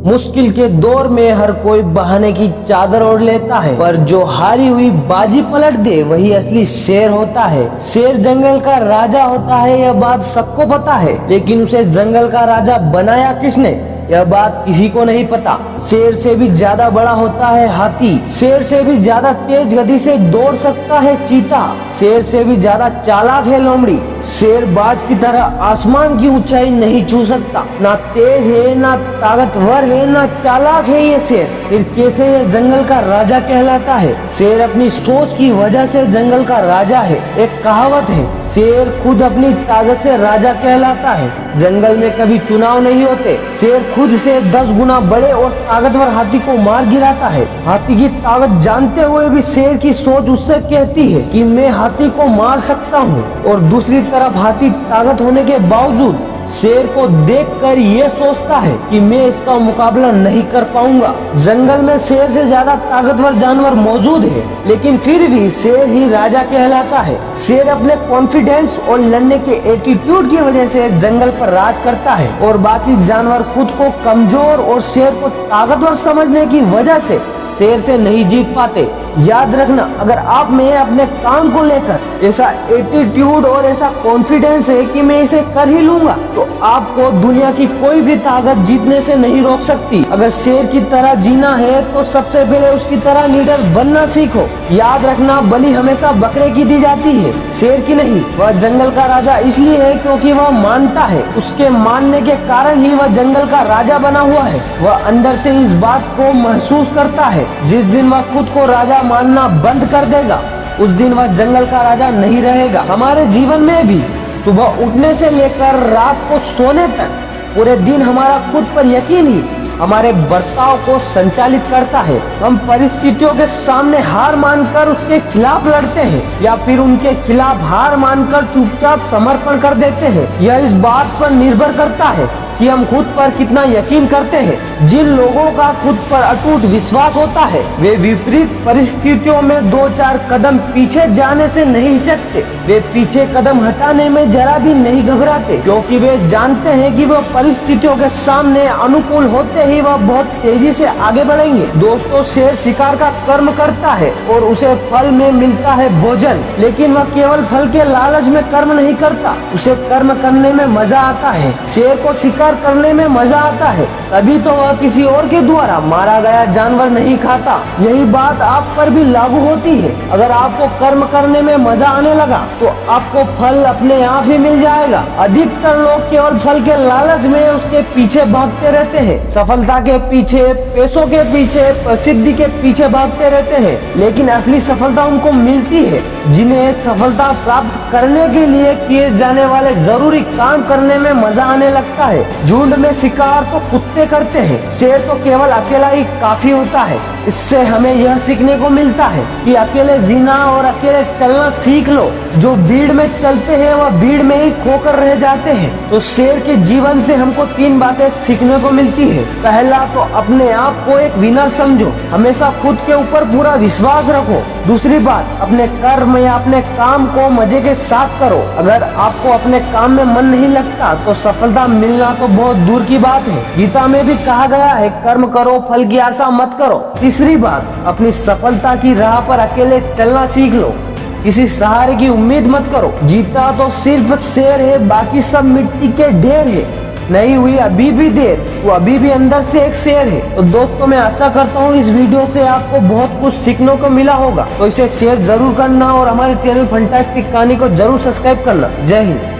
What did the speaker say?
मुश्किल के दौर में हर कोई बहाने की चादर ओढ़ लेता है, पर जो हारी हुई बाजी पलट दे वही असली शेर होता है। शेर जंगल का राजा होता है, यह बात सबको पता है, लेकिन उसे जंगल का राजा बनाया किसने, यह बात किसी को नहीं पता। शेर से भी ज्यादा बड़ा होता है हाथी, शेर से भी ज्यादा तेज गति से दौड़ सकता है चीता, शेर से भी ज्यादा चालाक है लोमड़ी। शेर बाज की तरह आसमान की ऊंचाई नहीं छू सकता, ना तेज है, ना ताकतवर है, ना चालाक है ये शेर। फिर कैसे ये जंगल का राजा कहलाता है? शेर अपनी सोच की वजह से जंगल का राजा है। एक कहावत है, शेर खुद अपनी ताकत से राजा कहलाता है। जंगल में कभी चुनाव नहीं होते, शेर खुद से 10 गुना बड़े और ताकतवर हाथी को मार गिराता है। हाथी की ताकत जानते हुए भी शेर की सोच उससे कहती है कि मैं हाथी को मार सकता हूँ, और दूसरी तरफ हाथी ताकत होने के बावजूद शेर को देखकर ये सोचता है कि मैं इसका मुकाबला नहीं कर पाऊंगा। जंगल में शेर से ज्यादा ताकतवर जानवर मौजूद है, लेकिन फिर भी शेर ही राजा कहलाता है। शेर अपने कॉन्फिडेंस और लड़ने के एटीट्यूड की वजह से जंगल पर राज करता है, और बाकी जानवर खुद को कमजोर और शेर को ताकतवर समझने की वजह से शेर से नहीं जीत पाते। याद रखना, अगर आप में अपने काम को लेकर ऐसा एटीट्यूड और ऐसा कॉन्फिडेंस है कि मैं इसे कर ही लूंगा, तो आपको दुनिया की कोई भी ताकत जीतने से नहीं रोक सकती। अगर शेर की तरह जीना है तो सबसे पहले उसकी तरह लीडर बनना सीखो। याद रखना, बलि हमेशा बकरे की दी जाती है, शेर की नहीं। वह जंगल का राजा इसलिए है क्योंकि वह मानता है, उसके मानने के कारण ही वह जंगल का राजा बना हुआ है। वह अंदर से इस बात को महसूस करता है, जिस दिन वह खुद को राजा मानना बंद कर देगा उस दिन वह जंगल का राजा नहीं रहेगा। हमारे जीवन में भी सुबह उठने से लेकर रात को सोने तक पूरे दिन हमारा खुद पर यकीन ही हमारे बर्ताव को संचालित करता है। हम परिस्थितियों के सामने हार मानकर उसके खिलाफ लड़ते हैं, या फिर उनके खिलाफ हार मानकर चुपचाप समर्पण कर देते हैं। यह इस बात पर निर्भर करता है कि हम खुद पर कितना यकीन करते हैं। जिन लोगों का खुद पर अटूट विश्वास होता है, वे विपरीत परिस्थितियों में 2-4 कदम पीछे जाने से नहीं हिचकते। वे पीछे कदम हटाने में जरा भी नहीं घबराते, क्योंकि वे जानते हैं कि वह परिस्थितियों के सामने अनुकूल होते ही वह बहुत तेजी से आगे बढ़ेंगे। दोस्तों, शेर शिकार का कर्म करता है और उसे फल में मिलता है भोजन, लेकिन वह केवल फल के लालच में कर्म नहीं करता, उसे कर्म करने में मजा आता है। शेर को शिकार करने में मजा आता है, तभी तो वह किसी और के द्वारा मारा गया जानवर नहीं खाता। यही बात आप पर भी लागू होती है। अगर आपको कर्म करने में मजा आने लगा तो आपको फल अपने आप ही मिल जाएगा। अधिकतर लोग केवल फल के लालच में उसके पीछे भागते रहते हैं, सफलता के पीछे, पैसों के पीछे, प्रसिद्धि के पीछे भागते रहते हैं, लेकिन असली सफलता उनको मिलती है जिन्हें सफलता प्राप्त करने के लिए किए जाने वाले जरूरी काम करने में मजा आने लगता है। झुंड में शिकार तो कुत्ते करते हैं, शेर तो केवल अकेला ही काफी होता है। इससे हमें यह सीखने को मिलता है कि अकेले जीना और अकेले चलना सीख लो। जो भीड़ में चलते हैं वह भीड़ में ही खोकर रह जाते हैं। तो शेर के जीवन से हमको 3 बातें सीखने को मिलती है। पहला तो अपने आप को एक विनर समझो, हमेशा खुद के ऊपर पूरा विश्वास रखो। दूसरी बात, अपने कर्म या अपने काम को मजे के साथ करो। अगर आपको अपने काम में मन नहीं लगता तो सफलता मिलना तो बहुत दूर की बात है। गीता में भी कहा गया है, कर्म करो, फल की आशा मत करो। तीसरी बात, अपनी सफलता की राह पर अकेले चलना सीख लो, किसी सहारे की उम्मीद मत करो। जीता तो सिर्फ शेर है, बाकी सब मिट्टी के ढेर है। नहीं हुई अभी भी देर, वो अभी भी अंदर से एक शेर है। तो दोस्तों, मैं आशा करता हूँ इस वीडियो से आपको बहुत कुछ सीखने को मिला होगा। तो इसे शेयर जरूर करना और हमारे चैनल फंटास्टिक कहानी को जरूर सब्सक्राइब करना। जय हिंद।